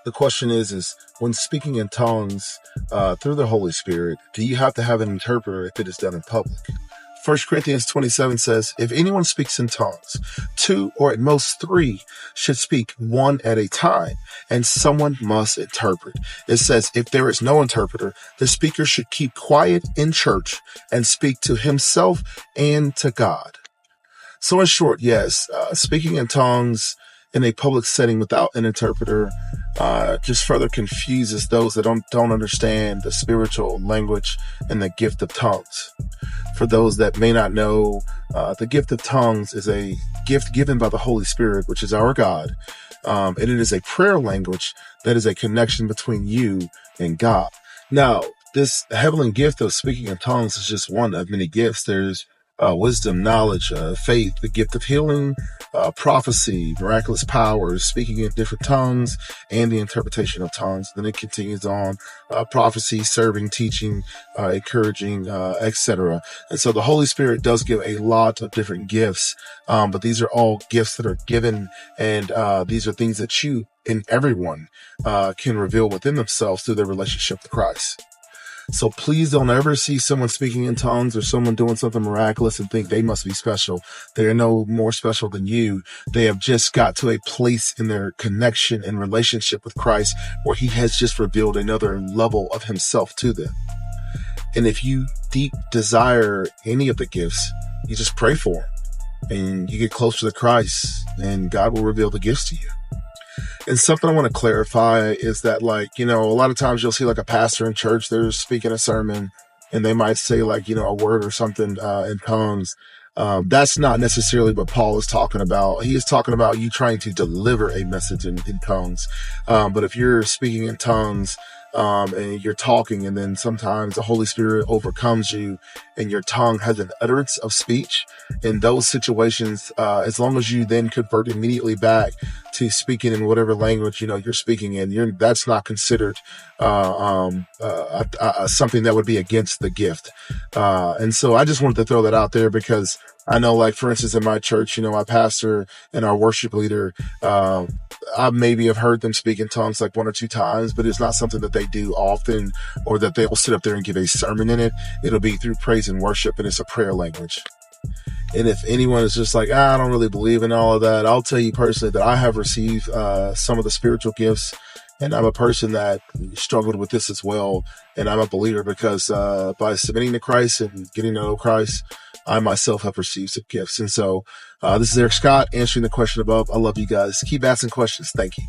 The question is when speaking in tongues through the Holy Spirit, do you have to have an interpreter if it is done in public? 1 Corinthians 27 says, if anyone speaks in tongues, two or at most three should speak, one at a time, and someone must interpret. It says, if there is no interpreter, the speaker should keep quiet in church and speak to himself and to God. So in short, yes, speaking in tongues in a public setting without an interpreter just further confuses those that don't understand the spiritual language and the gift of tongues. For those that may not know, the gift of tongues is a gift given by the Holy Spirit, which is our God. And it is a prayer language that is a connection between you and God. Now, this heavenly gift of speaking in tongues is just one of many gifts. There's wisdom, knowledge, faith, the gift of healing, prophecy, miraculous powers, speaking in different tongues, and the interpretation of tongues. Then it continues on, prophecy, serving, teaching, encouraging, etc. And so the Holy Spirit does give a lot of different gifts, but these are all gifts that are given, and these are things that you and everyone can reveal within themselves through their relationship with Christ. So please don't ever see someone speaking in tongues or someone doing something miraculous and think they must be special. They are no more special than you. They have just got to a place in their connection and relationship with Christ where he has just revealed another level of himself to them. And if you deep desire any of the gifts, you just pray for them and you get closer to Christ and God will reveal the gifts to you. And something I want to clarify is that, a lot of times you'll see a pastor in church, they're speaking a sermon and they might say a word or something in tongues. That's not necessarily what Paul is talking about. He is talking about you trying to deliver a message in tongues. But if you're speaking in tongues, and you're talking, and then sometimes the Holy Spirit overcomes you and your tongue has an utterance of speech, in those situations, as long as you then convert immediately back to speaking in whatever language you're speaking in, that's not considered something that would be against the gift. And so I just wanted to throw that out there because I know, for instance, in my church, my pastor and our worship leader, I maybe have heard them speak in tongues one or two times, but it's not something that they do often or that they will sit up there and give a sermon in it. It'll be through praise and worship, and it's a prayer language. And if anyone is just I don't really believe in all of that, I'll tell you personally that I have received some of the spiritual gifts, and I'm a person that struggled with this as well. And I'm a believer because by submitting to Christ and getting to know Christ, I myself have received some gifts. And so this is Eric Scott answering the question above. I love you guys. Keep asking questions. Thank you.